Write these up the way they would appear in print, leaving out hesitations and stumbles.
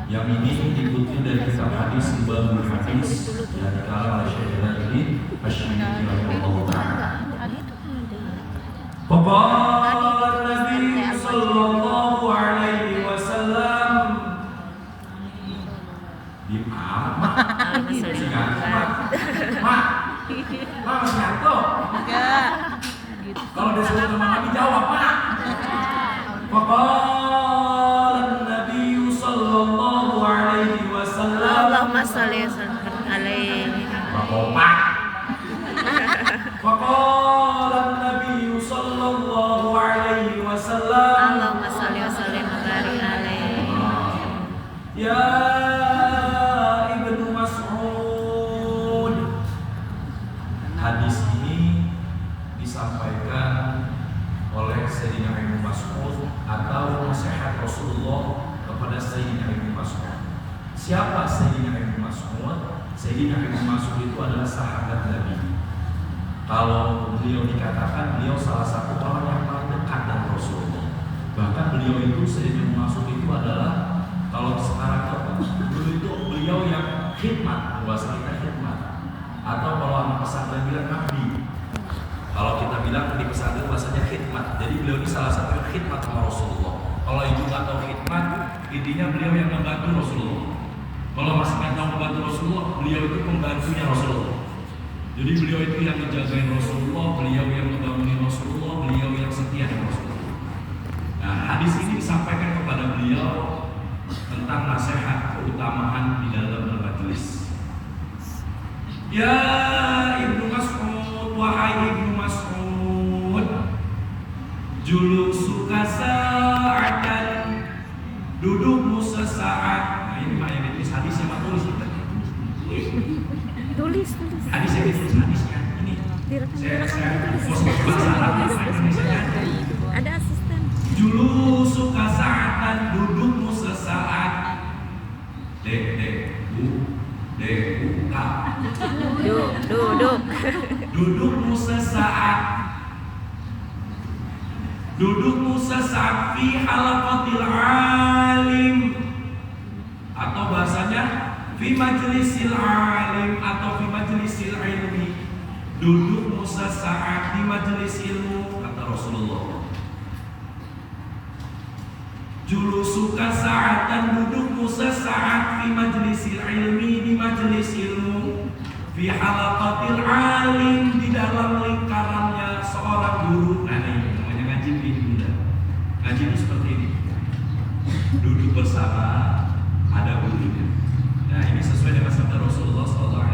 Yang ini diikuti dari kitab hadis Ibnu Hadis yang dikarang oleh Syekh Jalalain Asy-Syuuti rahimahullah taala. Faqala Nabi sallallahu alaihi wasallam di apa? Mak masih ngantuk? Enggak. Kalau disuruh sama Nabi jawab, Mak. Faqala Nabi sallallahu alaihi wasallam. Allahumma shalli alaihi. Pak. Faqala Nabi sallallahu alaihi wasallam. Allahumma shalli wa sallim wa barik alaihi. Ya Ibnu Mas'ud. Hadis ini disampaikan oleh Sayyidina Ibnu Mas'ud atau nasihat Rasulullah kepada Sayyidina Ibnu Mas'ud. Siapa Sayyidina Ibnu Mas'ud? Sayyidina Ibnu Mas'ud itu adalah sahabat Nabi. Kalau beliau dikatakan beliau salah satu orang yang paling dekat dengan Rasulullah. Bahkan beliau itu Sayyidina Ibnu Mas'ud itu adalah kalau sekarang apa? Dulu itu beliau yang khidmat, bahasa kita khidmat. Atau kalau anak pesantren bilang nabi. Kalau kita bilang di pesantren bahasanya khidmat. Jadi beliau ini salah satu yang khidmat sama Rasulullah. Kalau ibu nggak tahu khidmat, intinya beliau yang membantu Rasulullah. Kalau masih nggak tahu membantu Rasulullah, beliau itu pembantunya Rasulullah. Jadi beliau itu yang menjagain Rasulullah, beliau yang membangun Rasulullah, beliau yang setia dengan Rasulullah. Nah, hadis ini disampaikan kepada beliau tentang nasihat keutamaan di dalam bermajelis. Ya Ibnu Mas'ud, wahai Ibnu Mas'ud, julusuka sa'atan, dudukmu sesaat. Nah, ini yang ditulis hadisnya, Mak, tulis. Tulis. Hadisnya ditulis hadisnya. Ini. Saya bahasa Arab Indonesia. Ada asisten. Julusuka sa'atan, dudukmu sesaat. Duduk. Dudukmu sesaat. Dudukmu sesaat fi halaqatil alim, atau bahasanya fi majlisil alim atau fi majlisil ilmi. Dudukmu sesaat di majelis ilmu, kata Rasulullah. Julusuka sa'atan, dudukmu sesaat fi majlisil ilmi, di majelis ilmu, fi halaqatil alim, di dalam lingkarannya seorang guru. Nah, ini namanya ngaji begini, Bunda. Ngaji itu seperti ini. Duduk bersama, ada gurunya. Nah, ini sesuai dengan sabda Rasulullah SAW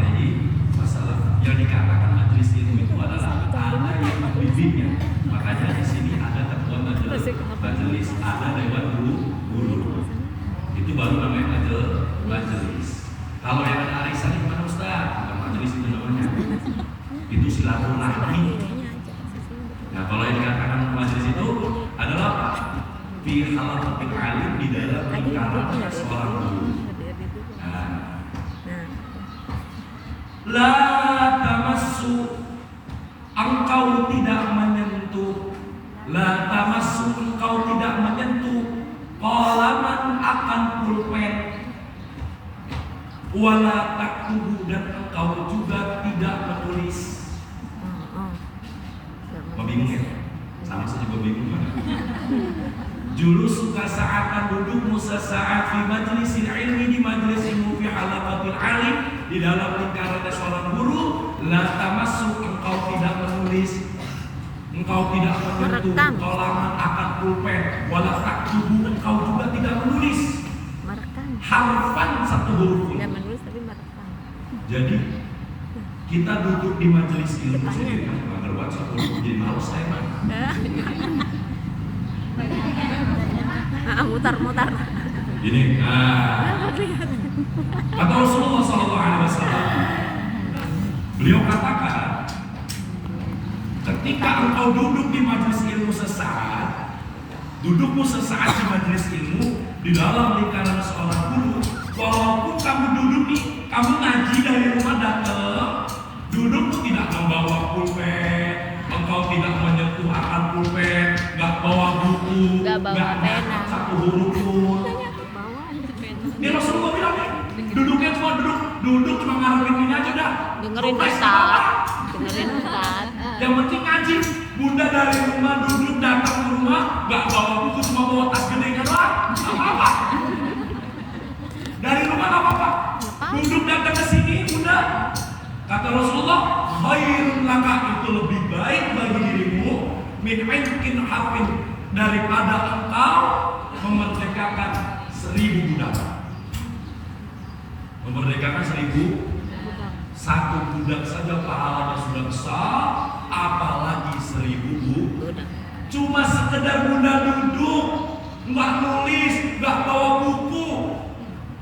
yang dikatakan majelis ilmu itu adalah ada yang membimbingnya. Makanya di sini ada ketua majelis, ada dewan guru. Itu baru namanya majelis. Kalau yang ada arisan gimana Ustaz? Bukan majelis itu namanya. Itu silaturahmi. Nah, kalau yang dikatakan majelis itu adalah apa? Fi halaqatil alim, di dalam lingkaran seorang guru. La tamassu, engkau tidak menyentuh. La tamassu, engkau tidak menyentuh qalaman, akan pulpen. Wala taktubu, dan engkau juga tidak menulis. Membingung ya? Sama saya juga bingung. Julusuka sa'atan, dudukmu sesaat fi majlisil ilmi, di majlis ilmu, fi halaqatil alim, di dalam lingkaran seorang guru. La tamassu, engkau tidak menulis, engkau tidak menyentuh qalaman, akan pulpen. Wala taktubu, engkau juga tidak menulis harfan, satu huruf. Tidak menulis tapi merekam. Jadi kita duduk di majelis ilmu sendiri, agar WhatsApp huruf jadi malu saya, Pak. Mutar. Ini, kata Rasulullah SAW, beliau katakan, ketika engkau duduk di majelis ilmu sesaat, dudukmu sesaat di majelis ilmu, di dalam lingkaran seorang guru, walaupun kamu duduk nih, kamu ngaji dari rumah datang, dudukmu tidak membawa pulpen, engkau tidak menyentuh akan pulpen, nggak bawa buku, nggak bawa pena, satu huruf pun. Ini Rasul Dengerin Surprise Ustaz. apa? Dengerin Ustaz. Yang penting ngaji. Bunda dari rumah duduk datang ke rumah, nggak bawa buku, cuma bawa tas gedenya doang. Nggak apa-apa. Dari rumah nggak apa-apa. Duduk datang ke sini, Bunda. Kata Rasulullah, khairun laka, itu lebih baik bagi dirimu min inqin hafin, daripada engkau memerdekakan 1000 budak. Memerdekakan 1000, satu budak saja pahalanya sudah besar, apalagi 1000 Budak. Cuma sekedar Bunda duduk, nggak nulis, nggak bawa buku,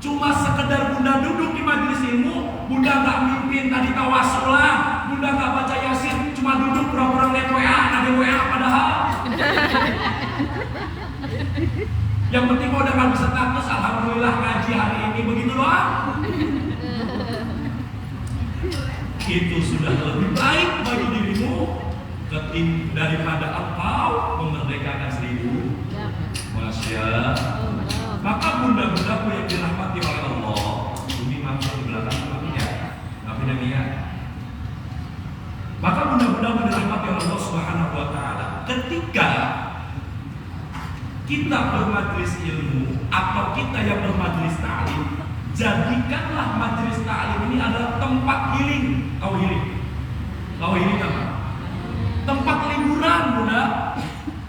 cuma sekedar Bunda duduk di majelis ilmu, Bunda nggak mimpin tadi tawasulan, Bunda nggak baca yasin, cuma duduk pura-pura lihat WA, ada WA padahal. Yang penting kalau udah bisa status, alhamdulillah ngaji hari ini begitu doang. Itu sudah lebih baik bagi dirimu daripada engkau memerdekakan 1000. Masya. Maka bunda-bundaku yang dirahmati oleh Allah, ini masuk ke belakang namanya, tapi namanya. Maka bunda-bundaku dirahmati oleh Allah Subhanahu Wa Taala. Ketika kita bermajelis ilmu atau kita yang bermajelis ta'lim, jadikanlah majelis ta'lim ini adalah tempat healing. Tahu healing? Tahu healing apa? Tempat liburan, Bunda.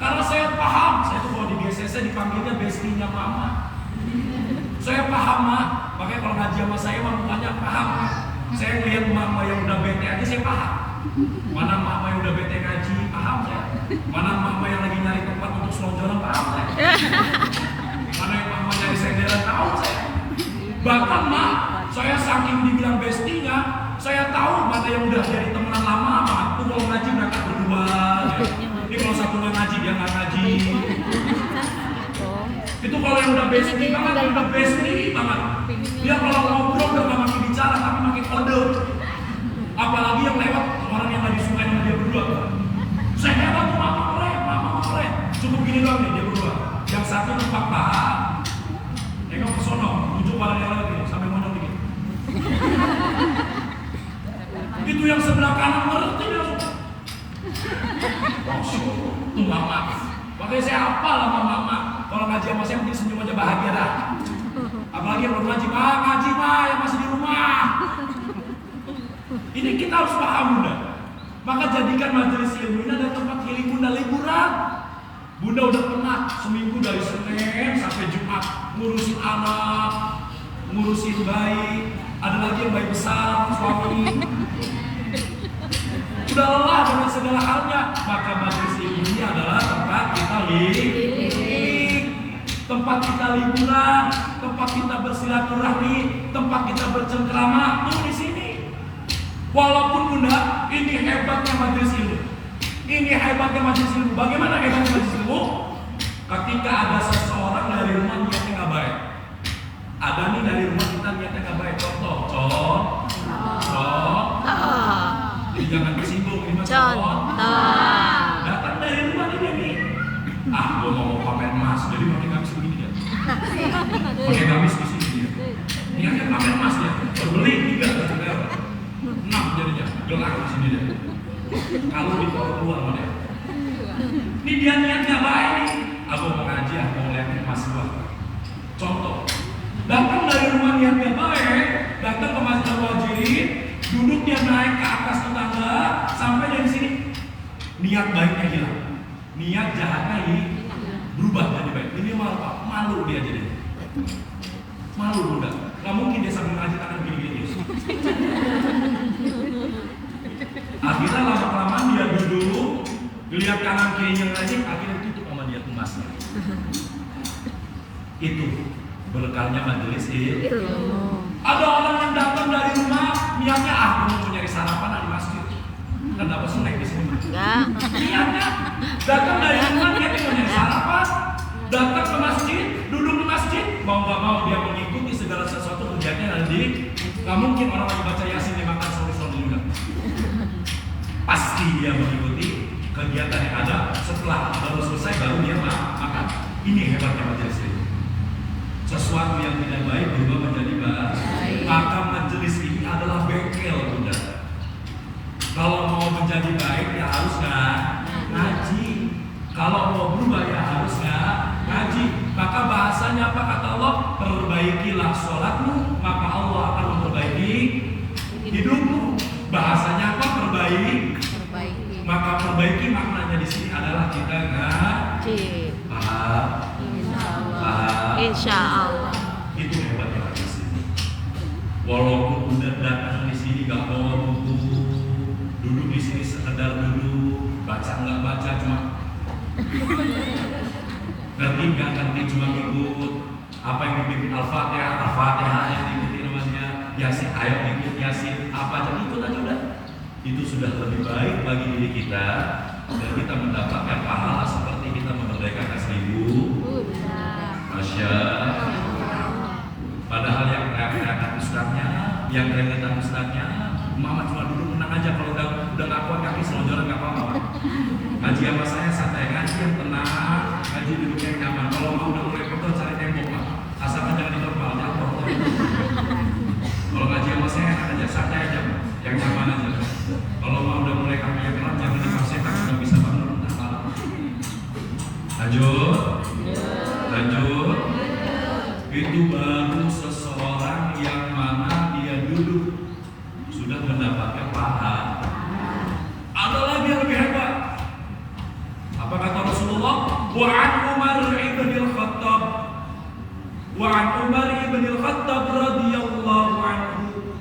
Karena saya paham, saya tuh kalau di GCC dipanggilnya bestinya mama. Saya paham, Mak. Makanya kalau ngaji sama saya mukanya paham. Saya lihat mama yang udah bete aja saya paham. Mana mama yang udah bete ngaji, paham saya. Mana mama yang lagi nyari tempat untuk selonjoran, paham saya. Mana yang mama nyari senderan, tahu saya. Bahkan Mak, saya saking dibilang bestinya, saya tahu mana yang udah jadi temenan lama, Mak. Itu kalau ngaji mereka berdua. Ya. Ini kalau satu nggak ngaji, dia nggak ngaji. Itu kalau yang udah besti banget, udah besti banget. Dia kalau ngobrol udah nggak makin bicara, tapi makin kode. Apalagi yang lewat orang yang lagi suka sama dia berdua. Saya hebat tuh, mama keren. Cukup gini doang nih dia berdua. Yang satu nempak paha, nengok ke sono, ujung badan yang lagi sampai monyong dikit. Itu yang sebelah kanan ngerti dia suka. Masya Allah, itu mama. Makanya saya hafal sama mama. Kalau ngaji sama saya mungkin senyum aja bahagia dah. Apalagi yang belum ngaji, ngaji yang masih di rumah. Ini kita harus paham, Bunda. Maka jadikan majelis ilmu ini adalah tempat healing Bunda liburan. Bunda udah penat seminggu dari Senin sampai Jumat ngurusin anak, ngurusin bayi, ada lagi yang bayi besar, suami. Udah lelah dengan segala halnya. Maka majelis ilmu ini adalah tempat kita healing, tempat kita liburan, tempat kita bersilaturahmi, tempat kita bercengkrama. Tuh di sini. Walaupun Bunda, ini hebatnya majelis ilmu. Ini hebatnya majelis ilmu. Bagaimana hebatnya majelis ilmu? Ketika ada seseorang dari rumah niatnya nggak baik. Ada nih dari rumah kita niatnya nggak baik. Contoh. Jadi jangan tersinggung. Ini mah contoh. Datang dari rumah ini nih. Gua mau pamer emas. Jadi pakai gamis begini dia. Pakai gamis di sini dia. Niatnya pamer emas dia. Beli 3 6 jadinya, gelar di sini deh. Kalau keluar sama dia. Ini dia niatnya baik nih. Aku mau ngaji, aku mau lihat emas gua. Contoh, datang dari rumah niatnya baik, datang ke masjid Al-Wajirin, duduk dia naik ke atas tetangga, sampai dari sini niat baiknya hilang, niat jahatnya berubah jadi baik. Ini malu dia jadi. Malu Bunda. Gak mungkin dia sambil ngaji tangan gini-gini. Akhirnya lama-kelamaan dia duduk, lihat kanan kirinya ngaji, akhirnya tutup sama dia emasnya. Itu berkahnya majelis ilmu. Ada orang yang datang dari rumah, niatnya aku mau nyari sarapan di masjid. Kan dapat snack di sini. Niatnya datang dari rumah, niatnya mau nyari sarapan, datang ke masjid, duduk di masjid, mau nggak mau dia mengikuti segala sesuatu kegiatannya nanti. Nggak mungkin orang lagi baca yasin dia makan sore-sore juga. Pasti dia mengikuti kegiatan yang ada. Setelah baru selesai baru dia makan. Ini hebatnya majelis ini. sesuatu yang tidak baik berubah menjadi baik. Maka majelis ini adalah bengkel, Bunda. perbaikilah sholatmu, maka Allah akan memperbaiki hidupmu. Bahasanya apa? Perbaiki. Maka perbaiki maknanya di sini adalah kita ngaji. Paham? Insya Allah. Itu hebatnya di sini. Walaupun udah datang di sini gak bawa buku, duduk di sini sekedar duduk, baca nggak baca cuma ngerti nggak ngerti cuma ikut apa yang dibimbing Al-Fatihah yang diikuti namanya Yasin, ayat ikut Yasin, apa aja ikut aja udah. Itu sudah lebih baik bagi diri kita dan kita mendapatkan pahala seperti kita memerdekakan 1000. Masya. Padahal yang teriak-teriakan ustadznya, yang keringetan ustadznya, Mama cuma duduk menang aja, kalau udah ngaku kaki selonjoran nggak apa-apa. Ngaji sama saya santai, ngaji yang tenang, ngaji duduk yang nyaman. Kalau mau udah mulai kotor cari tembok Pak, asalkan jangan di normal, jatuh. Kalau ngaji sama saya enak aja, santai aja, yang nyaman aja. Kalau mau udah mulai kaki yang kelam, jangan dipaksakan, sudah bisa bangun. Lanjut. Itu baru seseorang yang mana dia duduk sudah mendapatkan pahala. Ada lagi yang lebih hebat. Apa kata Rasulullah? Wa an Umar ibn al-Khattab. Wa an Umar ibn al-Khattab radhiyallahu anhu.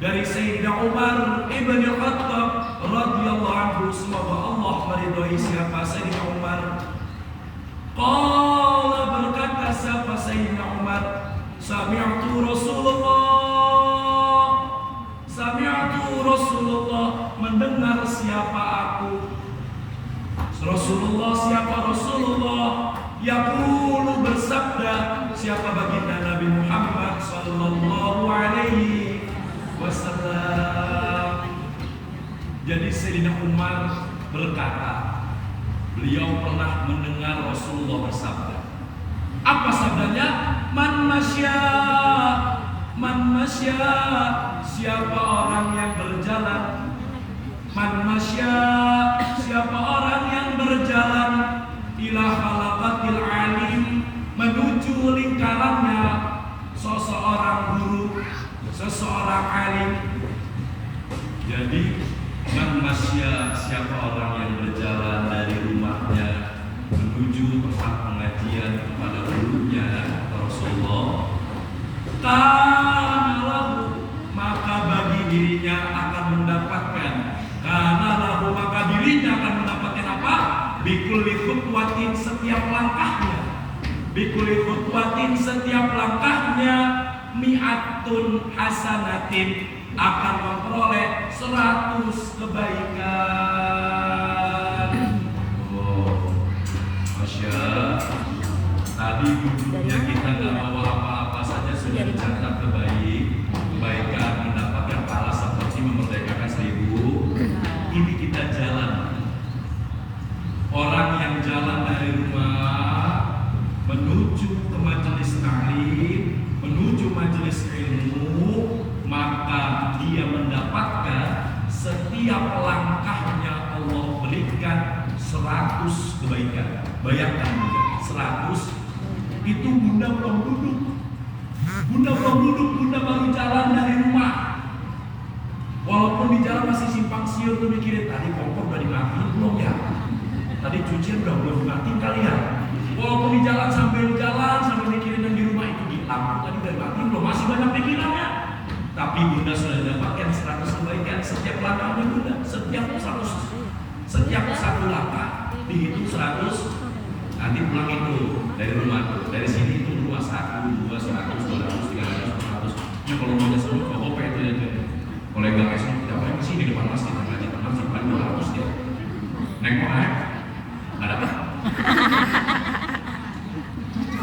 Dari Sayyidina Umar ibn al-Khattab radhiyallahu anhu, semoga Allah meridhai siapa Sayyidina Umar. Qala, berkata siapa Sayyidina Umar, sami'tu Rasulullah, mendengar siapa aku. Rasulullah, siapa Rasulullah? Yaqulu, bersabda, siapa baginda Nabi Muhammad sallallahu alaihi wasallam. Jadi Sayyidina Umar berkata, beliau pernah mendengar Rasulullah bersabda. Apa sabdanya? Man masya, siapa orang yang berjalan. Man masya, siapa orang yang berjalan ila khalaqatil alim, menuju lingkarannya seseorang guru, seseorang alim. Jadi man masya, siapa orang yang berjalan dari rumahnya menuju tempat pengajian kepada gurunya Rasulullah, kana lahu, maka bagi dirinya akan mendapatkan, kana lahu, maka dirinya akan mendapatkan apa? Bikulli khutwatin, setiap langkahnya. Bikulli khutwatin, setiap langkahnya. Mi'atun hasanatin, akan memperoleh 100 kebaikan. Oh, Masya. Tadi duduknya kita nggak bawa apa-apa saja sudah dicatat kebaikan, mendapatkan pahala seperti memerdekakan 1000. Ini kita jalan. Orang yang jalan dari rumah menuju ke majelis ta'lim, menuju majelis ilmu, maka dia mendapatkan setiap langkahnya Allah berikan 100 kebaikan. Bayangkan 100. Itu bunda belum duduk, bunda baru jalan dari rumah. Walaupun di jalan masih simpang siur tuh mikirin, tadi kompor udah dimatiin belum ya? Tadi cucian udah belum dimatiin kali ya? Walaupun di jalan sambil mikirin yang di rumah itu di lampu tadi udah dimatiin belum? Masih banyak pikirannya. Tapi bunda sudah dapatkan 100 kebaikan setiap langkahnya bunda, setiap satu langkah dihitung 100. Nanti pulang itu dari rumah, dari sini itu rumah 1, 2, 100, 200, 300, 400. Ya kalau mau semua kopi itu aja. Kolega esok tidak boleh kesini di depan masjid ngaji teman sampai 200 dia. Nengok ada apa?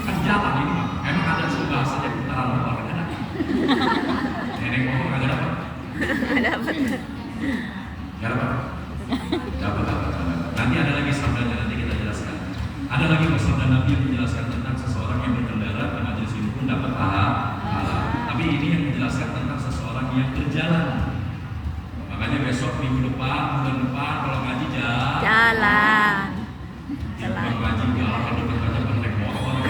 Kan jalan ini mah. Emang ada sebuah bahasanya putaran motor kan ada. Nengok nggak dapat. Dapat. Nggak dapat. Dapat. Nanti ada lagi sabdanya, nanti kita jelaskan. Ada lagi sabda Nabi yang menjelaskan tentang seseorang yang berkendara ke majelis ilmu pun dapat pahala. Tapi ini yang menjelaskan tentang seseorang yang berjalan. Makanya besok minggu depan, bulan depan kalau ngaji jalan. Bukan ngaji jalan, depan aja naik motor.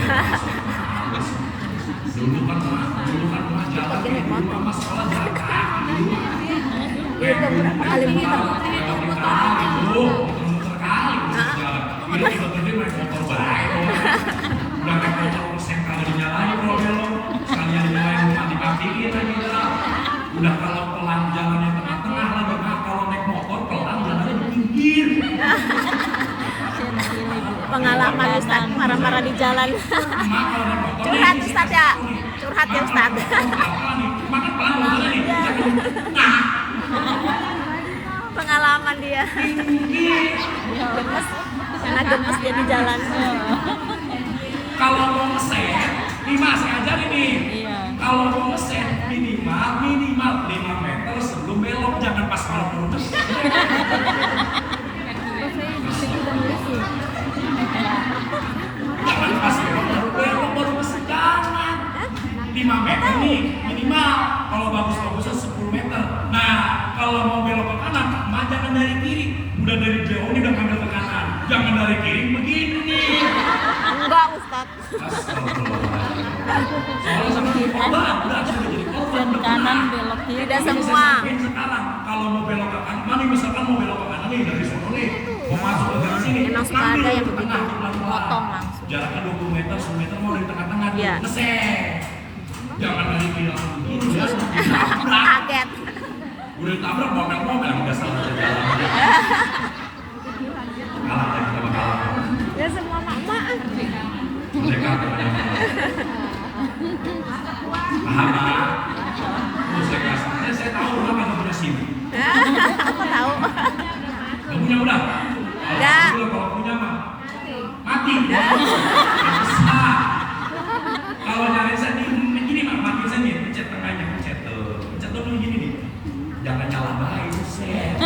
Dulu kan mah jalan di rumah mas sekolah jalan kaki di rumah. Itu berapa kali muter? Muter kali jalan. Ini tiba gede main motor baik. Udah naik motor sen kagak dinyalain kalau belok. Sekalian dinyalain rumah dimatiin aja dah. Udah kalau pelan jalannya tengah-tengah lagi, kalau naik motor pelan jalannya di pinggir. Pengalaman Ustaz marah-marah di jalan. Curhat Ustaz ya. Curhat ya Ustaz. Makan pelan motornya nih. Pengalaman dia. Gemes. Karena gemes dia di jalan. Kalau mau ngeset, saya ajarin nih. Kalau mau ngeset minimal 5 meter sebelum belok, jangan pas kalau turun. Jangan pas belok baru ngeset, jangan. 5 meter nih minimal. Kalau bagus-bagusnya 10 meter. Nah, kalau mau belok ke kanan, jangan dari kiri. Udah dari jauh ini udah ngambil ke kanan. Jangan dari kiri begini. Enggak Ustaz. Soalnya sama korban, udah sudah jadi korban Kanan belok kiri. Tidak semua. Sekarang kalau mau belok ke kanan, mana misalkan mau belok ke kanan nih dari sono nih, mau masuk ke sini. Emang suka ada yang begitu, motong langsung. Jaraknya 20 meter, 10 meter mau dari tengah-tengah Iya. ngeset. Jangan dari kiri langsung begini ya. Kaget. Udah ditabrak mobil nggak salah jalan. Kalah lagi sama kalah. Ya semua mak-mak. Mereka paham ya? Saya tahu kenapa nggak punya SIM. Aku tahu. Nggak punya udah. Nggak. Kalau punya mah mati. Bisa. Kalau nyari saya begini mah mati saya nih, pencet tengahnya, pencet tuh begini nih. Jangan nyala baik, set.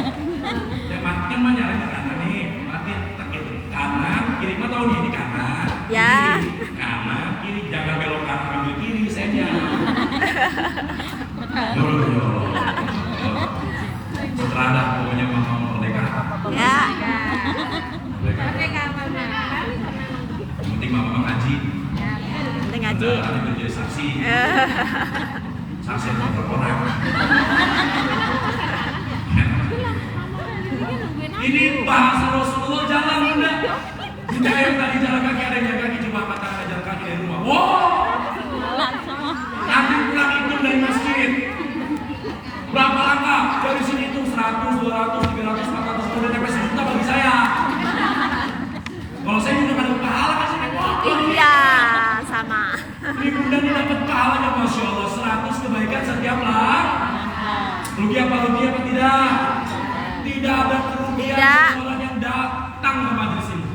Yang mati mah nyala ke kanan nih, mati tekan kanan, kiri mah tahu nih ini kanan. Ya. Kiri, kanan, kiri, jangan belok kanan ambil kiri, saya Setelah pokoknya mau merdeka. Ya. Merdeka. Penting mama ngaji. Penting ngaji. Nanti menjadi saksi. Saksi untuk orang. Ini bahasa Rasulullah jalan udah. Jika yang tadi jalan kaki ada yang jalan kaki coba katakan jalan kaki dari rumah. Wow. Nanti pulang itu dari masjid. Berapa langkah? Dari sini itu 100, 200, 300, 400, udah sampai 1 bagi saya. Kalau saya juga ada pahala kan saya Iya, sama. ini bunda ini dapat pahalanya Masya Allah 100 kebaikan setiap lah. Rugi apa tidak? Tidak ada kerugian orang yang datang ke majelis ini.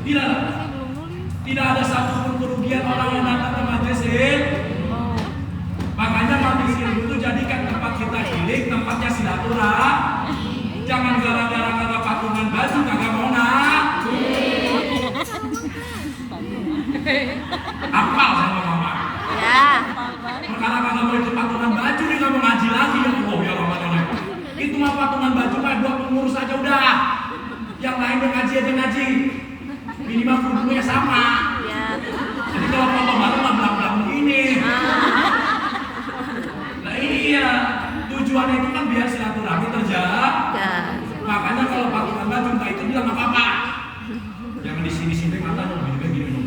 Tidak ada satupun kerugian orang yang datang ke majelis ini. Makanya majelis ilmu itu jadikan tempat kita healing, tempatnya silaturahmi. Jangan gara-gara kagak patungan baju kagak mau apal sama mama. Ya. Perkara kagak mau ikut patungan baju nih nggak mau ngaji lagi ya Allah ya Ramadan. Itu mah patungan baju mah 2 pengurus aja udah. Yang lain udah ngaji aja ngaji. Minimal kudunya sama. Ya. Jadi kalau foto baru mah belang-belang begini. Nah iya, tujuannya itu kan biar silaturahmi terjaga. Ya. Makanya kalau patungan baju entah itu bilang apa-apa. Jangan di sini-sini matanya gini dong.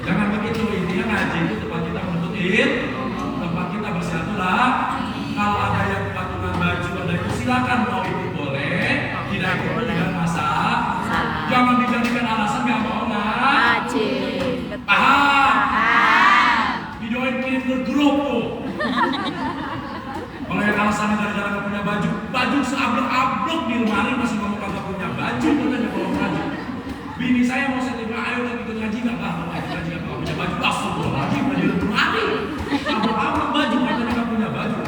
Jangan begitu, intinya ngaji itu tempat kita menuntut ilmu, tempat kita bersilaturahmi. Kalau ada yang patungan baju ada itu silakan, mau ikut boleh, tidak ikut tidak masalah. Jangan dijadikan alasan nggak mau ngaji. Paham? Videoin kirim ke grup tuh. Kalau yang alasannya gara-gara nggak punya baju seablek-ablek di lemari masih ngomong kagak punya baju, katanya kalau ngaji. Bini saya mau saya tiba, ayo kita ikut ngaji nggak? Mau ngaji nggak punya baju? Astagfirullahaladzim, baju di lemari. Ablek-ablek baju, katanya nggak punya baju.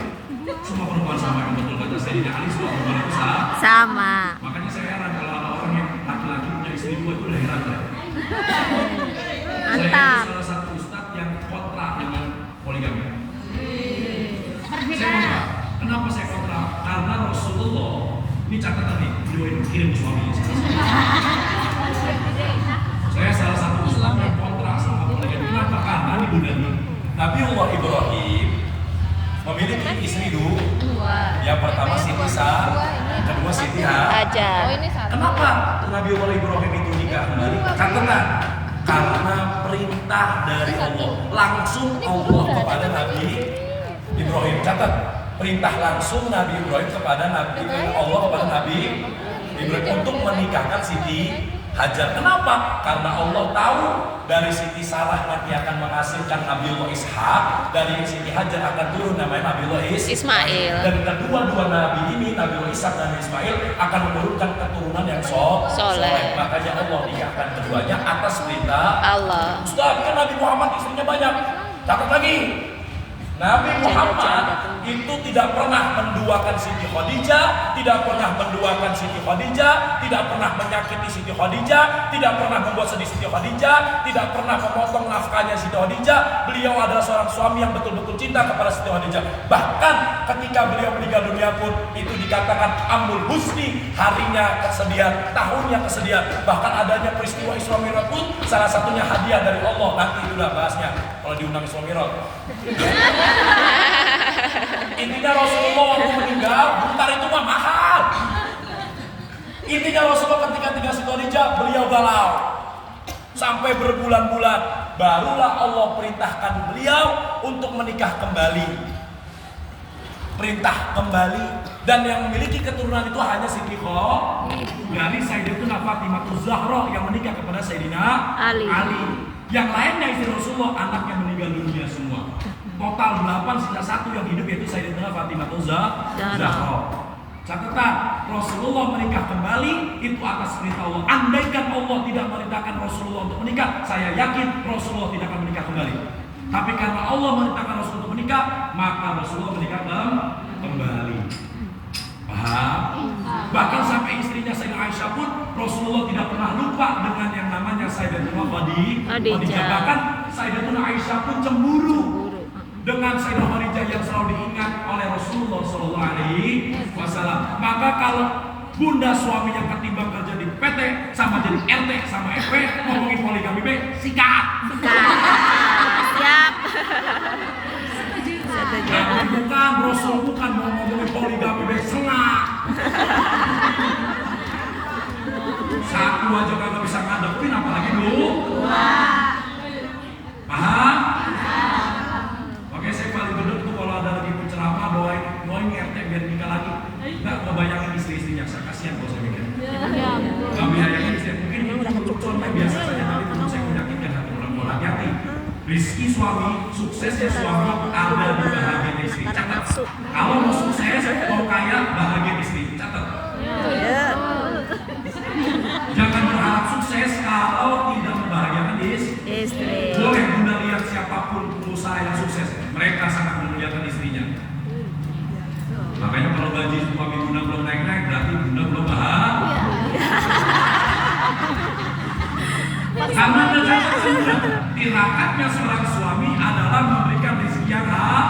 Semua perempuan sama yang betul kata saya tidak Ali, semua perempuan itu Sama. Makanya saya heran kalau ada orang yang laki-laki punya istri 2 itu udah heran ya. Saya itu salah satu ustadz yang kontra dengan poligami. Saya kontra. Kenapa saya kontra? Karena Rasulullah, ini catatan nih, videoin kirim ke suami saya. Saya salah satu ustadz yang kontra sama poligami. Nabiullah Ibrahim memiliki istri dua. Yang pertama Siti Sar, kedua Siti Hajar. Kenapa Nabiullah Ibrahim itu nikah kembali? Karena perintah dari Allah, langsung Allah kepada Nabi Ibrahim. Catat, perintah langsung Nabi Ibrahim kepada Allah kepada Nabi Ibrahim untuk menikahkan Siti Hajar. Kenapa? Karena Allah tahu dari Siti Sarah nanti akan menghasilkan Nabiullah Ishak, dari Siti Hajar akan turun namanya Nabiullah Ismail. Dan kedua-dua nabi ini, Nabiullah Ishak dan Ismail, akan menurunkan keturunan yang soleh. Makanya Allah nikahkan keduanya atas perintah Allah. Ustaz, kan Nabi Muhammad istrinya banyak. Catat lagi. Nabi Muhammad itu tidak pernah menduakan Siti Khadijah, tidak pernah menduakan Siti Khadijah, tidak pernah menyakiti Siti Khadijah, tidak pernah membuat sedih Siti Khadijah, tidak pernah memotong nafkahnya Siti Khadijah. Beliau adalah seorang suami yang betul-betul cinta kepada Siti Khadijah. Bahkan ketika beliau meninggal dunia pun itu dikatakan Amul Husni, harinya kesedihan, tahunnya kesedihan. Bahkan adanya peristiwa Isra Mi'raj pun salah satunya hadiah dari Allah. Nanti itulah bahasnya kalau diundang Isra Mi'raj. Intinya Rasulullah waktu meninggal, bentar itu mah mahal. Intinya Rasulullah ketika tinggal Siti Khadijah, beliau galau sampai berbulan-bulan. Barulah Allah perintahkan beliau untuk menikah kembali. Perintah kembali. Dan yang memiliki keturunan itu hanya Siti Khadijah dari Sayyidatuna Fatimah Zahra yang menikah kepada Sayyidina Ali. Yang lainnya istri Rasulullah anaknya meninggal dunia semua. Total 8, sisa 1 yang hidup yaitu Sayyidatuna Fatimah Zahra. Catatan, Rasulullah menikah kembali itu atas perintah Allah. Andaikan Allah tidak merintahkan Rasulullah untuk menikah, saya yakin Rasulullah tidak akan menikah kembali. Tapi karena Allah merintahkan Rasulullah untuk menikah, maka Rasulullah menikah kembali. Paham? Bahkan sampai istrinya Sayyidah Aisyah pun Rasulullah tidak pernah lupa dengan yang namanya Sayyidatuna Khadijah. Bahkan Sayyidatuna Aisyah pun cemburu dengan Sayyidah Khadijah yang selalu diingat oleh Rasulullah SAW. Maka kalau bunda suaminya ketimbang kerja di PT sama jadi RT sama FP ngomongin poligami sikat. Siap. Bukan Rasul, bukan mau ngomongin poligami senang. Satu aja kagak bisa ngadepin apalagi dua. Paham? Oke, saya paling bener tuh kalau ada lagi penceramah doain RT biar nikah lagi. Enggak ngebayangin istri-istrinya, saya kasihan kalau saya mikir. Gak bayangin istri, mungkin lucu-lucuan yang biasa saja, tapi tentu saya menyakitkan hati orang tua. Hati-hati. Rizki suami, suksesnya suami ada di bahagia istri. Catat. Kalau mau sukses, mau kaya, bahagia istri. Catat. Jangan berharap sukses kalau tidak membahagiakan istri. Boleh bunda lihat siapapun pengusaha yang sukses, mereka sangat memuliakan istrinya. Makanya kalau gaji suami bunda belum naik-naik, berarti bunda belum bahagia. Karena tirakatnya seorang suami adalah memberikan rezeki yang halal.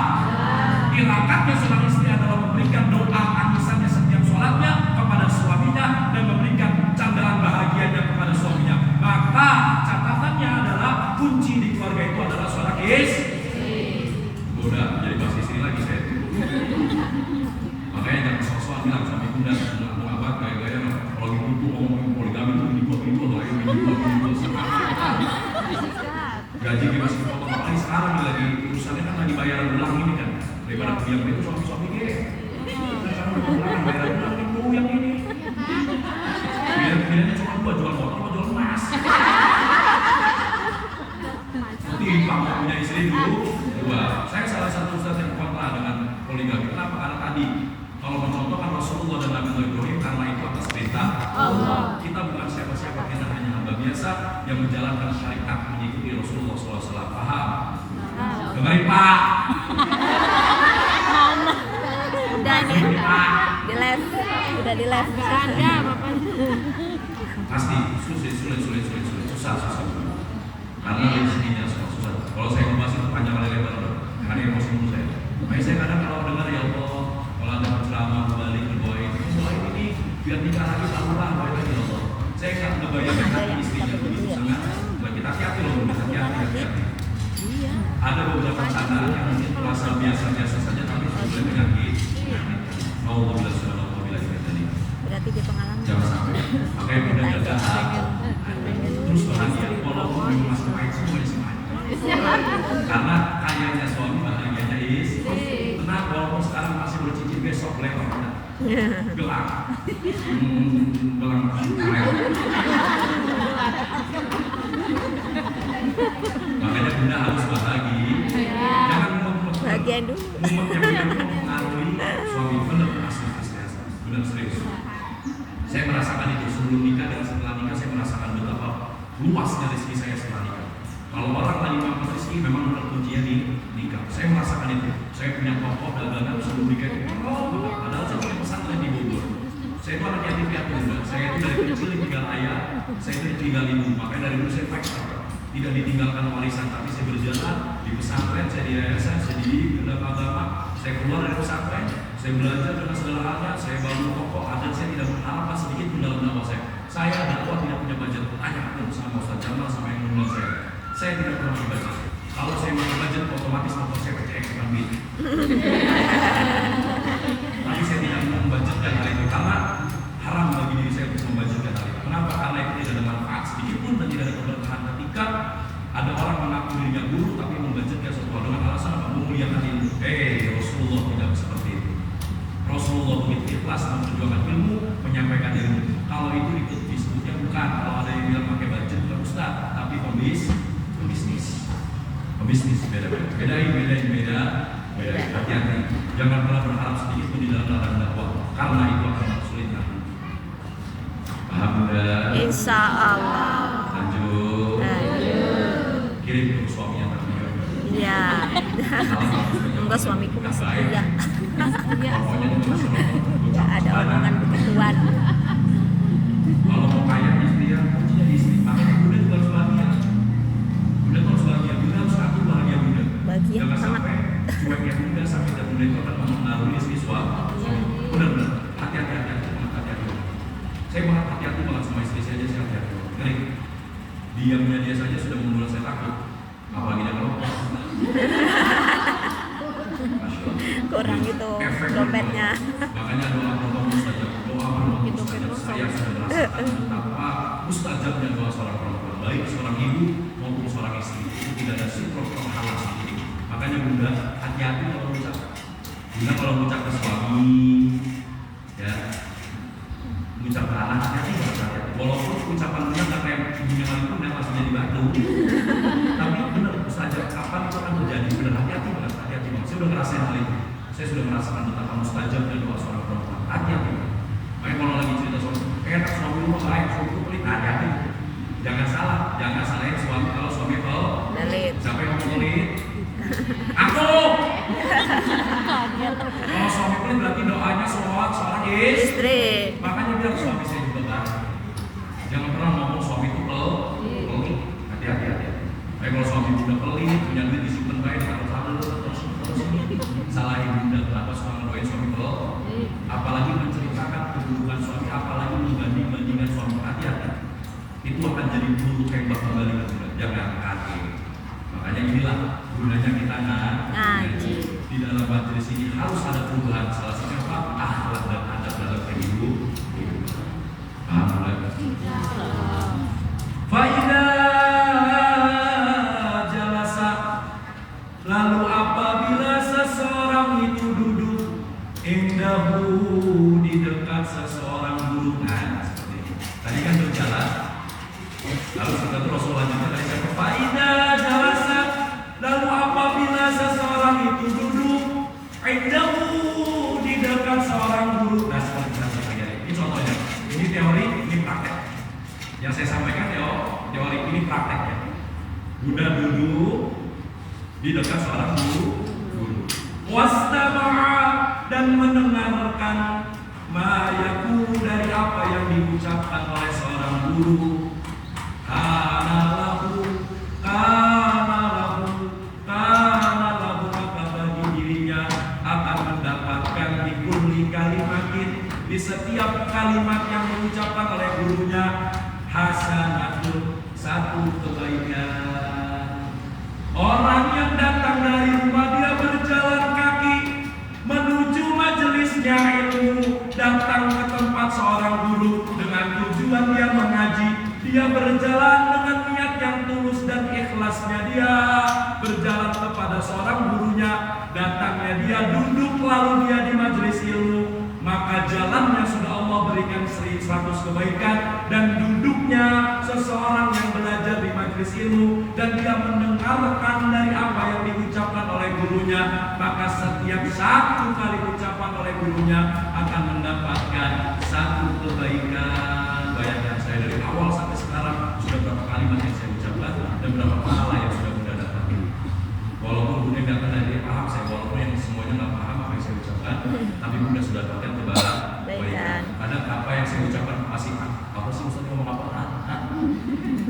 Tirakatnya seorang istri adalah memberikan doa tangisannya setiap sholatnya kepada suaminya dan memberikan candaan bahagianya kepada suaminya. Maka catatannya adalah kunci di keluarga itu adalah seorang istri. Udah jadi bahas istri lagi saya. Makanya jangan sok-sokan bilang suami bunda mau apa gaya-gaya kalau gitu ngomongin poligami itu dibuat-buat gaji dia masih potong apalagi sekarang lagi urusannya kan lagi bayaran ulang ini kan daripada yang itu suami-suami dia sekarang udah bayaran ulang itu yang ini biar cuma dua jual motor atau jual emas nanti kamu punya istri dua. Saya salah satu ustaz yang kontra dengan poligami. Kenapa? Karena tadi kalau mencontohkan Rasulullah dan Nabi Ibrahim karena itu atas perintah Allah. Kita bukan siapa-siapa, kita hanya hamba biasa yang menjalankan syariat mengikuti Rasulullah SAW. Paham? Dengerin Pak. Udah nih. Di live. Udah di live. Gak ada Bapak. Pasti sulit. Susah. Karena rezekinya susah. Kalau saya ngebahas itu panjang lebar karena emosi dulu saya. Makanya saya kadang kalau dengar ya Allah, kalau ada penceramah balik doain ini biar nikah lagi tahulah doain lagi ya Allah. Saya nggak ngebayangin hati istrinya begitu sangat. Kita hati-hati loh, hati-hati. Ada beberapa saat sana yang mungkin terasa biasa-biasa saja tapi sebetulnya penyakit. Alhamdulillah tadi. Berarti di pengalaman. Jangan sampai. Makanya mudah-mudahan terus bahagia. Walaupun memang masih baik semua di semuanya. Karena kayaknya suami bahagianya istri. Tenang, walaupun sekarang masih bercincin besok lewat. Gelang. Gelang merah. Makanya bunda harus bahagia. Jangan Bahagia dulu. yang mempengaruhi suami. Benar asli. Benar serius. Saya merasakan itu sebelum nikah dan setelah nikah. Saya merasakan betapa luasnya rezeki saya setelah nikah. Kalau orang lagi makan rezeki memang kuncinya di nikah. Saya merasakan itu. Saya punya pokok dagangan sebelum nikah itu. Padahal saya punya pesantren di Bogor. Saya itu anak yatim piatu. Saya itu dari kecil ditinggal ayah. Saya itu ditinggal ibu. Makanya dari dulu saya fight. Tidak ditinggalkan warisan, tapi saya berjalan di pesantren, saya di yayasan, saya di agama, saya keluar dari pesantren, saya belajar dengan segala halnya, saya bangun pokok, dan saya tidak mengharapkan sedikit pun dalam dakwah saya. Saya dakwah tidak punya budget, tanya pun sama Ustaz Jamal sama yang mengenal saya. Saya tidak pernah budget. Kalau saya mau budget, otomatis motor saya pakai ekstran bid. Tapi saya tidak mau membudgetkan hal itu karena haram bagi diri saya untuk membudgetkan hal itu. Kenapa? Karena itu tidak ada manfaat sedikit pun dan tidak ada keberkahan. Ketika ada orang mengaku dirinya guru tapi membudgetkan sesuatu dengan alasan apa? Memuliakan ilmu. Rasulullah tidak seperti itu. Rasulullah begitu ikhlas memperjuangkan ilmu, menyampaikan ilmu. Kalau itu ikut disebutnya bukan. Kalau ada yang bilang pakai budget bukan ustaz, tapi pembisnis. Pembisnis beda. Hati-hati. Jangan pernah berharap sedikit pun di dalam ladang dakwah, karena itu akan kesulitan. Paham enggak? Insya Allah. Lanjut. Kirim ke suaminya terbiar. Iya. Enggak, suamiku masih kuliah. Pokoknya itu Enggak ada omongan begituan. Kalau mau kaya istri ya, kuncinya di istri. Makanya bunda juga harus bahagia. Bunda harus bahagia. Bunda harus aku bahagia bunda. Bahagia Jangan sangat. sampai cueknya bunda sampai dan bunda itu akan mempengaruhi istri suami. Benar-benar. Hati-hati. Saya banget hati-hati banget sama istri saya aja, saya hati-hati. Ngeri. Diamnya dia saja sudah membuat saya takut. Apalagi dia merokok. Kurang itu dompetnya. Makanya doa mustajab saya sudah merasakan betapa mustajabnya doa seorang perempuan, baik seorang ibu maupun seorang istri. Itu tidak ada sikrok halal sedikit. Makanya bunda hati-hati kalau mengucap. Bunda kalau mengucap ke suami, ya mengucapkan anak hati-hati. Walaupun ucapan bunda nggak kayak ibunya Malikun yang langsung jadi batu. Tapi benar mustajab kapan itu akan terjadi. Benar hati-hati banget. Saya sudah ngerasain hal itu. Saya sudah merasakan betapa mustajabnya doa seorang perempuan. Hati-hati. Makanya kalau lagi cerita suami, suami rumah baik, suami itu pelit, hati-hati. Jangan salahin suami kalau suami pelit. Siapa yang ngomong pelit? Aku. Kalau suami pelit berarti doanya seorang istri. Makanya bilang suami saya juga baik. Jangan pernah ngomong suami itu pelit. Hati-hati. Makanya kalau suami udah pelit, punya duit disimpan baik, terus salahin bunda kenapa suka ngedoain suami pelit. Apalagi menceritakan keburukan suami, apalagi membanding-bandingkan suami. Hati-hati. Itu akan jadi buruk hebat kembali ke bunda. Jangan hati. Makanya inilah gunanya kita ngaji. Di dalam majelis ini harus ada perubahan. Salah satunya apa? Akhlak dan adab dalam kehidupan. Paham lagi? Faidah jalasa. Lalu apabila seseorang itu duduk indahu di dekat seseorang guru. Nah, seperti ini. Tadi kan berjalan. Lalu setelah itu Rasul lanjutkan dari siapa? Faidah jalasa. Lalu apabila seseorang itu duduk indahu di dekat seorang guru. Nah, seperti ini. Ini contohnya. Ini teori, ini praktek. Yang saya sampaikan teori ini prakteknya. Bunda duduk di dekat seorang guru. Wastama'a dan mendengarkan ma'yakulu dari apa yang diucapkan oleh seorang guru. Kana lahu maka bagi dirinya akan mendapatkan di kulli kalimatin, di setiap kalimat yang diucapkan oleh gurunya, hasanatun, satu kebaikan. Orang yang datang dari rumah Dia berjalan dengan niat yang tulus dan ikhlasnya. Dia berjalan kepada seorang gurunya. Datangnya dia duduk lalu dia di majelis ilmu. Maka jalannya sudah Allah berikan 100 kebaikan. Dan duduknya seseorang yang belajar di majelis ilmu dan dia mendengarkan dari apa yang diucapkan oleh gurunya, maka setiap satu kali ucapan oleh gurunya akan mendapatkan 1 kebaikan. Bayangkan saya dari awal sampai sekarang sudah berapa kalimat yang saya ucapkan dan berapa pahala yang sudah Bunda dapatkan. Walaupun Bunda datang dari dia paham saya, walaupun yang semuanya nggak paham apa yang saya ucapkan, tapi Bunda sudah dapatkan kebaikan. Kadang apa yang saya ucapkan masih apa sih Ustaz ngomong apa?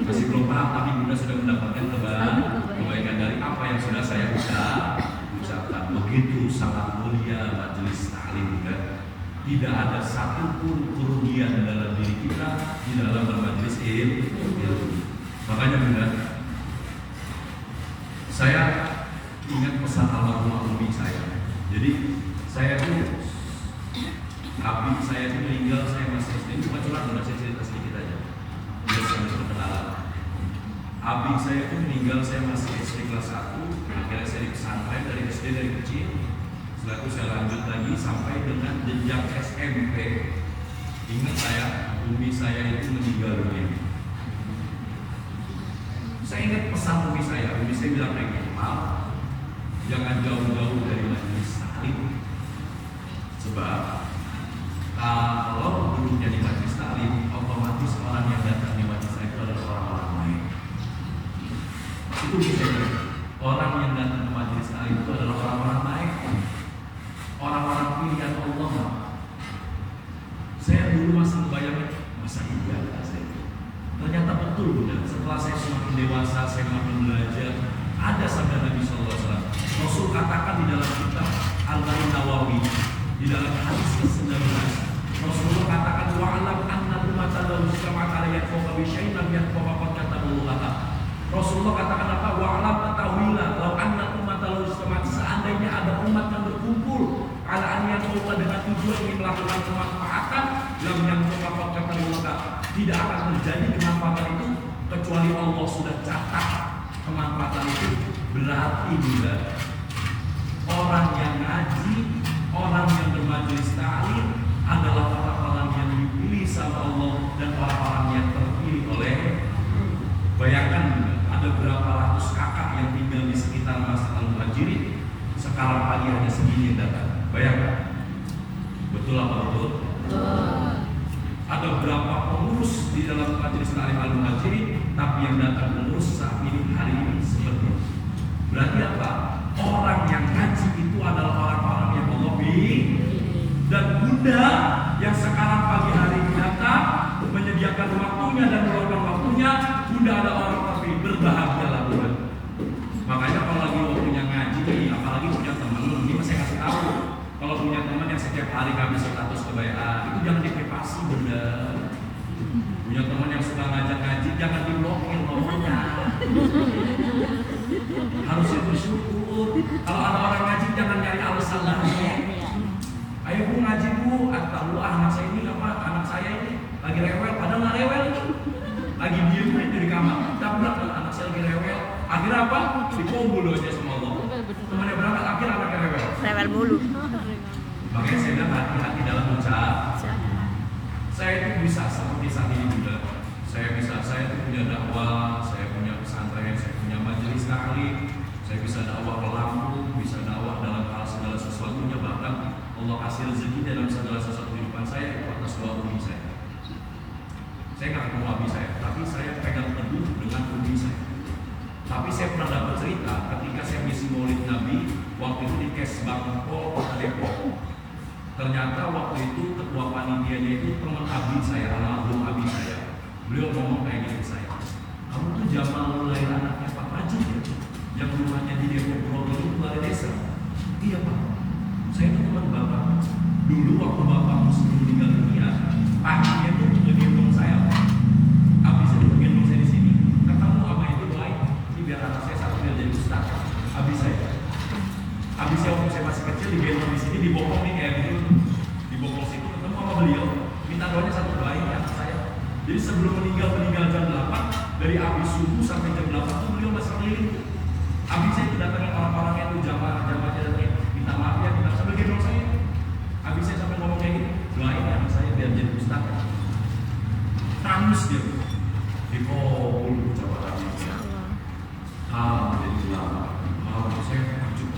Masih belum paham, tapi Bunda sudah mendapatkan kebaikan dari apa yang sudah saya ucapkan. Begitu sangat mulia majelis taklim Bunda. Tidak ada satupun kerugian dalam diri kita di dalam bermajelis ilmu. Makanya Bunda, saya ingat pesan almarhumah umi saya. Jadi saya tuh abi saya itu meninggal, saya masih SD. Cuma curhat Bunda, saya cerita sedikit aja. Biar saya bisa kenalan. Abi saya itu meninggal, saya masih SD kelas 1. Akhirnya saya di pesantren dari SD dari kecil. Setelah itu saya lanjut lagi sampai dengan jenjang SMP. Ingat saya, umi saya itu meninggal dunia. Saya ingat pesan umi saya bilang kayak gini, Mal, jangan jauh-jauh dari majelis taklim. Sebab kalau duduknya di majelis taklim, otomatis orang yang datang di majelis itu adalah orang-orang lain. Itu bisa jadi orang yang datang ke majelis taklim itu adalah orang-orang lain, orang-orang pilihan Allah. Saya dulu masih membayangkan masa iya saya. Ternyata betul Bunda. Setelah saya semakin dewasa, saya semakin belajar. Ada sabda Nabi SAW. Rasul katakan di dalam kitab Al-Nawawi, di dalam hadis ke-19, Rasulullah katakan wa'alam anna ummatan law istama'at alayya fawqa bisyai'in lam yakfa qad kataballahu laka. Rasulullah katakan apa? Wa'alam ketahuilah law anna ummatan law istama'at, seandainya ada umat yang berkumpul ala an yanfa'u dengan tujuan ingin melakukan kemanfaatan, lam yakfa qad kataballahu laka, tidak akan terjadi kemanfaatan itu kecuali Allah sudah catat kemanfaatan itu. Berarti juga orang yang ngaji, orang yang bermajelis taklim adalah orang-orang yang dipilih sama Allah dan orang-orang yang terpilih oleh. Bayangkan juga, ada berapa ratus kakak yang tinggal di sekitar Masjid Al-Muhajirin. Sekarang pagi hanya segini yang datang. Bayangkan, betul apa betul? Ada berapa pengurus di dalam majelis taklim Al-Muhajirin, tapi yang datang pengurus saat ini hari ini seperti itu. Berarti apa? Orang yang ngaji itu adalah orang-orang yang Allah pilih. Dan Bunda yang sekarang pagi hari ini datang menyediakan waktunya dan meluangkan waktunya, Bunda ada orang terpilih. Berbahagialah Bunda. Makanya kalau lagi waktunya ngaji, apalagi punya teman, ini saya kasih tahu. Kalau punya teman yang setiap hari kami status kebaikan, itu jangan diprivasi Bunda. Punya teman yang suka ngajak ngaji, jangan diblokir nomornya. Harusnya bersyukur. Kalau ada orang ngaji, jangan nyari alasan lagi. Ayo Bu ngaji Bu, atau anak saya ini apa? Anak saya ini lagi rewel, padahal nggak rewel ini. Lagi diem aja di kamar. Kita bilang anak saya lagi rewel. Akhirnya apa? Dikumpul aja sama Allah. Temannya berangkat, akhirnya anaknya rewel. Rewel mulu. Makanya saya bilang hati-hati dalam ucap. Saya itu bisa seperti saat ini juga. Saya itu punya dakwah, saya punya pesantren, saya punya majelis taklim, saya bisa dakwah ke Lampung, bisa dakwah dalam hal segala sesuatunya, bahkan Allah kasih rezeki dalam segala sesuatu kehidupan saya itu atas doa umi saya. Saya nggak ketemu abi saya, tapi saya pegang teguh dengan umi saya. Tapi saya pernah dapat cerita ketika saya misi Maulid Nabi waktu itu di Kesbangpol Kota Depok. Ternyata waktu itu ketua panitianya itu teman abi saya, almarhum abi saya. Beliau ngomong kayak gini ke saya, kamu tuh zaman lahir anaknya Pak Rajin ya, yang rumahnya di Depok Grogol itu balai desa. Iya Pak, saya itu teman bapak. Dulu waktu bapak sebelum meninggal dunia, paginya tuh ngegendong saya. Abis itu ngegendong saya di sini. Ketemu apa itu doain, ini biar anak saya satu biar jadi ustaz. Abis saya waktu saya masih kecil digendong di sini, dibokong nih kayak gitu, dibokong situ ketemu sama beliau, minta doanya satu doain anak saya. Jadi sebelum meninggal jam 8, dari habis subuh sampai jam 8 itu beliau masih keliling. Habis saya itu datangin orang-orangnya itu jamaah-jamaahnya datangin, minta maaf ya, minta sambil gendong saya. Habis saya sampai ngomong kayak gini, doain ya anak saya biar jadi ustaz. Nangis dia. Dikobul coba habisnya. Jadi ulama. Saya takjub.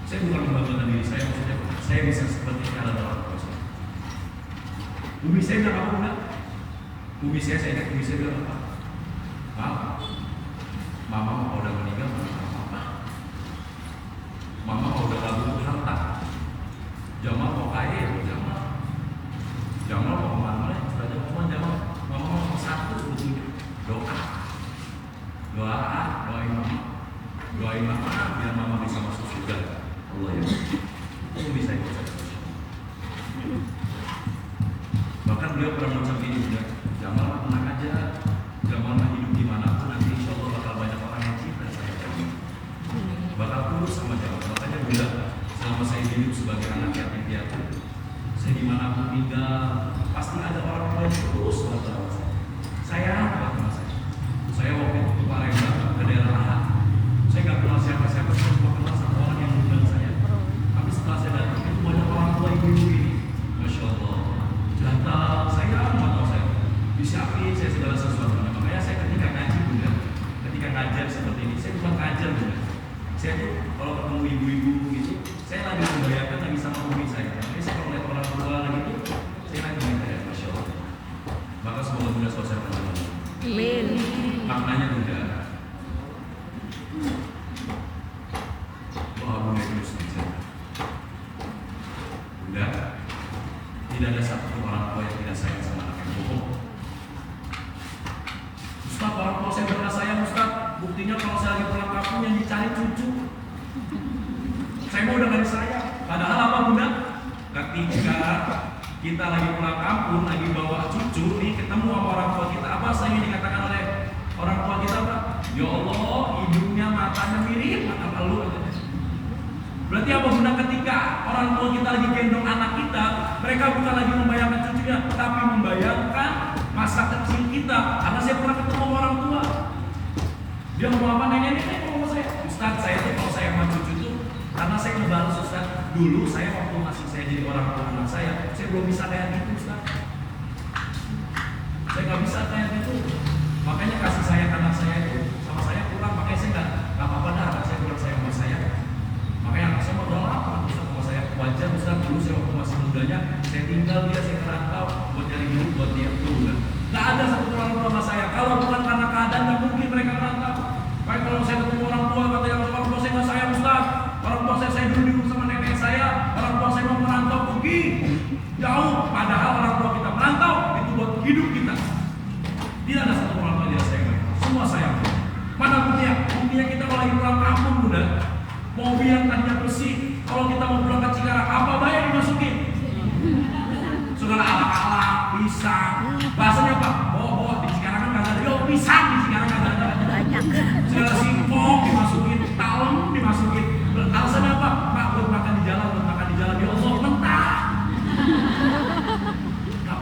Saya bukan membanggakan diri saya, maksudnya saya bisa seperti cara dalam proses. Umi saya bilang apa enggak? Umi saya ingat umi saya bilang apa? Maaf, mama kalau udah meninggal apa? Mama kalau udah gabung harta, Jamal mau kaya ya Jamal mau kemana? Sudah Jamal, mama mau satu sebetulnya doain mama biar mama bisa masuk surga. Allah ya, itu bisa ikut saya. Bahkan beliau pernah mengucap ini juga, Jamal tenang aja, Jamal hidup dimanapun nanti insya Allah bakal banyak orang yang cinta saya. Bakal terus sama Jamal. Makanya bilang selama saya hidup sebagai anak yatim piatu, saya dimanapun tinggal pasti ada orang yang terus sama saya. Saya sama saya. Saya waktu itu ke Palembang ke daerah Lahat. Saya nggak kenal siapa-siapa, saya cuma kenal satu orang yang undang saya. Tapi setelah saya datang itu banyak orang tua ibu-ibu ini, masya Allah. Datang, saya nggak tahu saya disiapin saya segala sesuatunya. Makanya saya ketika ngaji bunda, ketika ngajar seperti ini, saya bukan ngajar bunda. Saya tuh kalau ketemu ibu-ibu gitu, saya lagi membayangkan lagi sama umi saya. Makanya saya kalau lihat orang tua lagi itu, saya lagi kayak masya Allah. Maka semoga bunda selalu saya berdoa. Amin. Maknanya bunda, doa bunda itu saja. Bunda, tidak ada satu orang tua yang tidak sayang sama anak yang bohong. Ustaz, orang tua saya pernah sayang Ustaz. Buktinya kalau saya lagi pulang kampung yang dicari cucu. Saya mau udah gak disayang. Padahal apa bunda? Ketika kita lagi pulang kampung, lagi bawa cucu nih, ketemu sama orang tua kita, apa saya ingin dikatakan oleh orang tua kita apa? Ya Allah, hidungnya matanya mirip mata lu. Berarti apa bunda? Ketika orang tua kita lagi gendong anak kita, mereka bukan lagi membayangkan cucunya, tapi membayangkan masa kecil kita. Karena saya pernah ketemu orang tua, dia ngomong apa? Nenek ngomong sama saya, Ustaz, saya tuh kalau saya sama cucu tuh, karena saya ngebalas Ustaz, dulu saya waktu masih saya jadi orang tua anak saya belum bisa kayak gitu Ustaz. Saya nggak bisa kayak gitu. Makanya kasih sayang anak saya itu sama saya kurang, makanya saya nggak apa-apa dah, anak saya kurang sayang sama saya. Makanya anak saya mau apa Ustaz sama saya. Wajar Ustaz, dulu saya waktu masih mudanya, saya tinggal dia, saya merantau buat cari duit buat dia tuh. Nggak ada satu orang tua sama saya. Kalau bukan karena keadaan, nggak mungkin mereka merantau. Baik kalau saya ketemu orang tua, katanya orang tua saya nggak sayang Ustaz. Orang tua saya dulu di rumah sama nenek saya. Orang tua saya mau merantau pergi jauh. Padahal orang tua kita merantau itu buat hidup kita. Tidak ada satu orang tua yang tidak sayang. Semua sayang. Mana buktinya? Buktinya kita kalau lagi pulang kampung bunda, mobil yang tadinya bersih, kalau kita mau pulang ke Cikarang, apa bayar dimasukin? Segala alat-alat, pisang. Bahasanya apa? Bawa di Cikarang kan kagak ada. Yo pisang di Cikarang kagak ada. Banyak. Segala singkong dimasukin, talem dimasukin. Alasannya apa? Pak, buat makan di jalan, ya Allah mentah.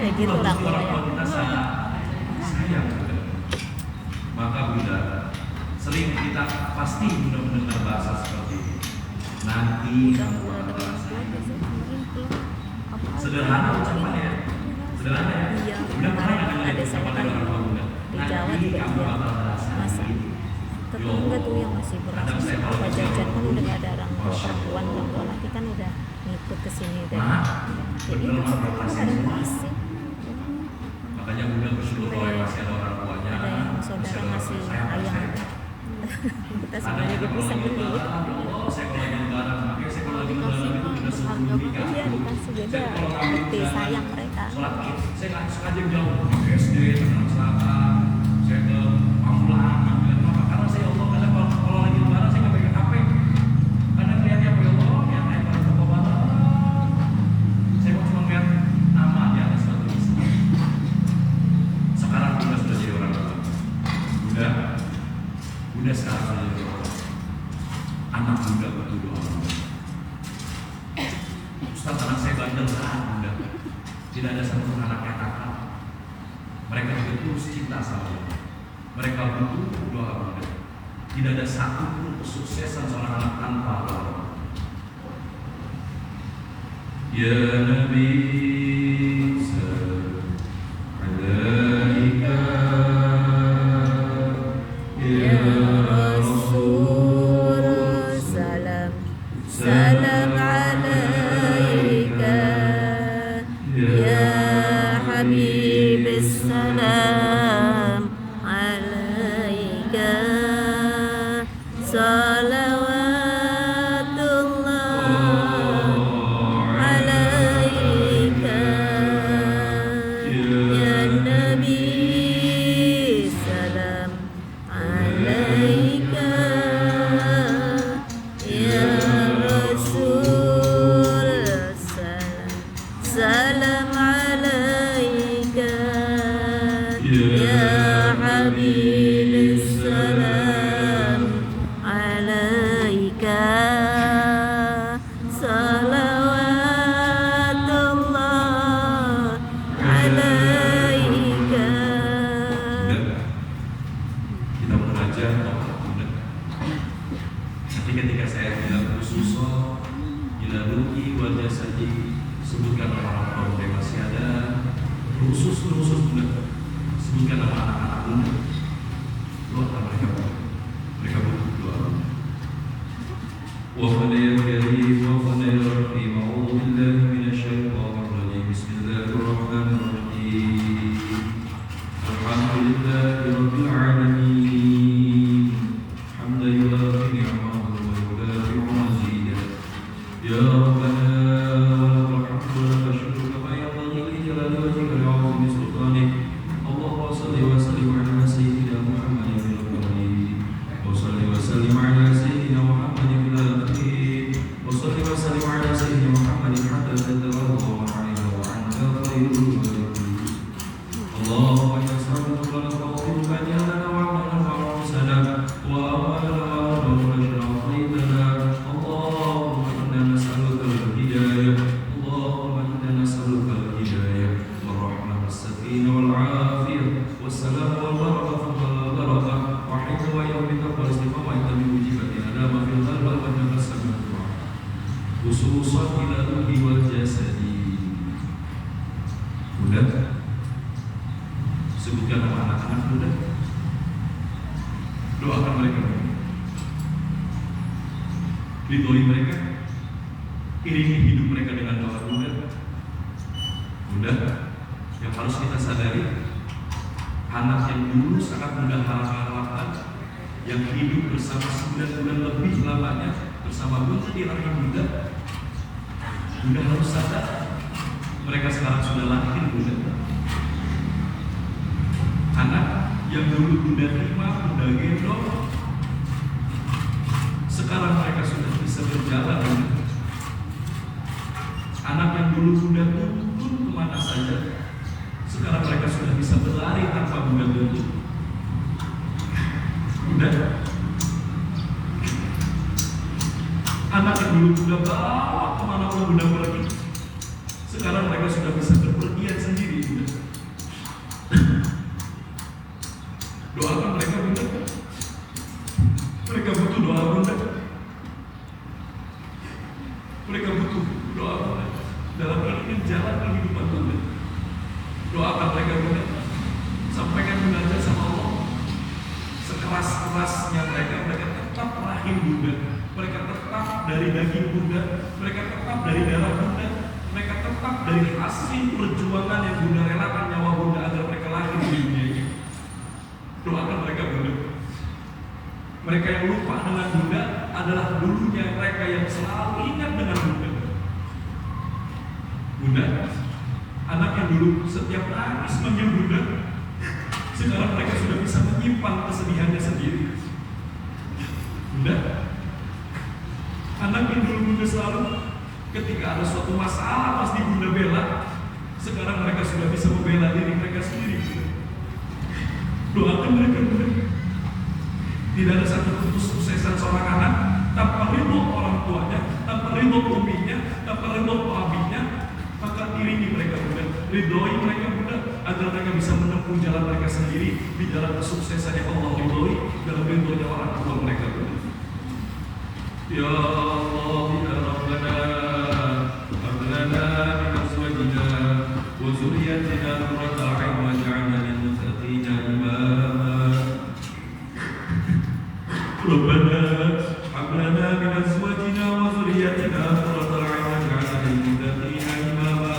Gitu lah orang tua kita sayang. Maka bunda, sering kita pasti bunda mendengar bahasa seperti ini. Nanti kamu akan merasakan. Sederhana ucapannya ya. Sederhana ya. Bunda pernah nggak dengar ucapan dari orang tua bunda? Nanti kamu akan merasakan. Tetangga tuh yang masih berasa apa jajan kan udah gak ada orang tua laki kan udah ngikut ke sini deh. Jadi masih ada masih. Makanya bunda bersyukur kalau masih ada orang tuanya. Ada yang saudara masih ayam. Kita sebenarnya dipisah dulu. Saya kalau lagi lebaran, makanya saya kalau lagi lebaran itu udah sebelum nikah. Iya dikasih beda. Bukti sayang mereka. Sholat id, saya nggak sengaja jauh ke SD, Tangerang Selatan, saya ke Pamulang. Karena saya Allah kadang kalau lagi lebaran saya nggak pegang HP. Kadang lihatnya ya Allah, yang naik pada kebawahan. Saya mau cuma lihat nama di atas batu nisan. Sekarang bunda sudah jadi orang tua. Bunda sekarang sudah jadi orang tua. Anak bunda butuh doa. Ustaz, anak saya bandel bunda. Tidak ada satu anak yang nakal. Mereka juga tulus cinta sama Bunda. Mereka butuh doa Bunda. Tidak ada satupun kesuksesan seorang anak tanpa doa. Ya Nabi salam alaika, Ya Rasul salam salam alaika, Ya Habib salam alaika, salawatullah alaika, Ya Nabi salam alaika, Ya Rasul salam salam alaika, Ya Habib salam alaika, salawatullah alaika. Kita belajar doa Bunda. Nanti ketika saya bilang khususnya ilaluki wajah saji, sebutkan orang-orang yang masih ada, khusus Bunda, sebutkan nama anak-anak Bunda. Doakan mereka, mereka butuh doa. Wa qadil karim wa qadil rahim, a'udzu billahi minasyaitonir rajim. Bismillahirrahmanirrahim. Alhamdulillahi rabbil alamin. Hamdan yuwafi ni'amahu wa yukafi mazidah. Ya Rabbana wa lakal hamdu wa lakal syukru kama yanbaghi li jalali wajhika wa 'azimi sultanik. Allahumma shalli wa sallim ala sayyidina Muhammadin fil awwalin, wa shalli wa sallim ala sayyidina Muhammadin fil akhirin, wa shalli wa sallim ala sayyidina Muhammadin hatta tatallahu 'alaihi wa anta khairul warisin. Allahumma nas'aluka lana tawfiqan ya lana wa lana wa salam wa amalana wa rashada qaidana. Allahumma inna nas'aluka al-hidayah, Allahumma inna nas'aluka al-hidayah wa rahmah was-sakinah wal 'afiyah was-salam wal barakah wal barakah wa hifdz wa yawmika wal istiqamah ila mujibati adama fil qalbi wal nafs wal ruh. Khususan ila ruhi wal jasadi. Bunda, sebutkan nama anak-anak Bunda. Doakan mereka. Ridhoi mereka. Iringi hidup mereka dengan doa Bunda. Bunda, yang harus kita sadari, anak yang dulu sangat mudah harap-harapan, yang hidup bersama 9 bulan lebih lamanya bersama Bunda di rahim Bunda. Bunda harus sadar, mereka sekarang sudah lahir Bunda. Anak yang dulu Bunda terima, Bunda gendong, sekarang mereka sudah bisa berjalan Bunda. Anak yang dulu Bunda tuntun kemana saja, sekarang mereka sudah bisa berlari tanpa Bunda tuntun. Bunda, anak yang dulu Bunda bawa kemana pun Bunda pergi, sekarang mereka sudah bisa berpergian sendiri Bunda. Doakan mereka Bunda. Mereka butuh doa Bunda. Mereka butuh doa Bunda dalam ini jalan kehidupan Bunda. Doakan mereka Bunda. Sampaikan Bunda sama Allah. Sekeras-kerasnya mereka tetap rahim Bunda. Mereka tetap dari daging Bunda. Mereka tetap dari darah Bunda. Mereka tetap dari hasil perjuangan yang Bunda relakan nyawa Bunda agar mereka lahir di dunia ini. Doakan mereka Bunda. Mereka yang lupa dengan Bunda adalah dulunya mereka yang selalu ingat dengan Bunda. Bunda, anak yang dulu setiap nangis menyembah Bunda, sekarang mereka sudah bisa menyimpan kesedihannya sendiri. Bunda, anak yang dulu Bunda selalu ketika ada suatu masalah pasti Bunda bela, sekarang mereka sudah bisa membela diri mereka sendiri. Doakan mereka Bunda. Tidak ada satu kesuksesan seorang anak tanpa ridho orang tuanya, tanpa ridho uminya, tanpa ridho pabinya. Maka iringi mereka Bunda, ridhoi mereka Bunda, agar mereka bisa menempuh jalan mereka sendiri di dalam kesuksesan yang Allah ridhoi, dalam ridhonya orang tua mereka. Ya Allah, ya Rabbana, hab lana min azwajina wa dzurriyyatina qurrata a'yun waj'alna lil muttaqina imama. Rabbana hab lana min azwajina wa dzurriyyatina qurrata a'yun waj'alna lil muttaqina imama.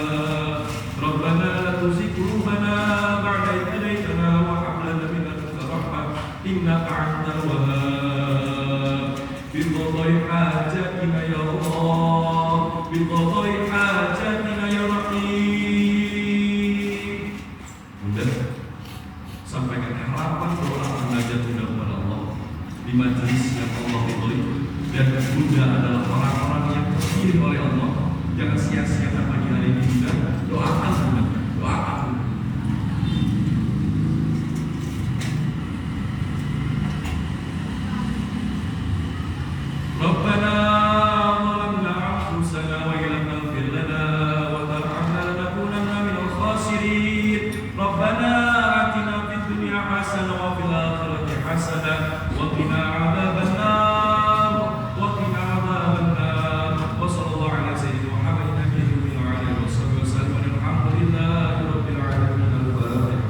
Rabbana la tuzigh qulubana ba'da idh hadaytana wa hab lana min ladunka rahmah innaka antal wahhab. Biqadai hajatina ya Allah, biqadai hajatina ya Rahim. Bunda, sampaikan harapan doa munajat Bunda kepada Allah di majelis yang Allah ridhoi, dan Bunda adalah orang-orang yang terpilih oleh Allah. Jangan sia-siakan pagi hari ini Bunda. Doakan Bunda, doakan. Rabbana zalamna anfusana wa illam taghfir lana wa tarhamna lanakunanna minal khasirin. Rabbana atina fid dunya hasanah wa fil akhirati hasanah wa qina adzabannar wa qina adzabannar. Wa sallallahu ala sayyidina Muhammadin nabiyyi wa ala alihi wa sallam. Alhamdulillahi rabbil alamin. Alhamdulillah.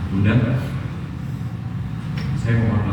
Bunda, saya mohon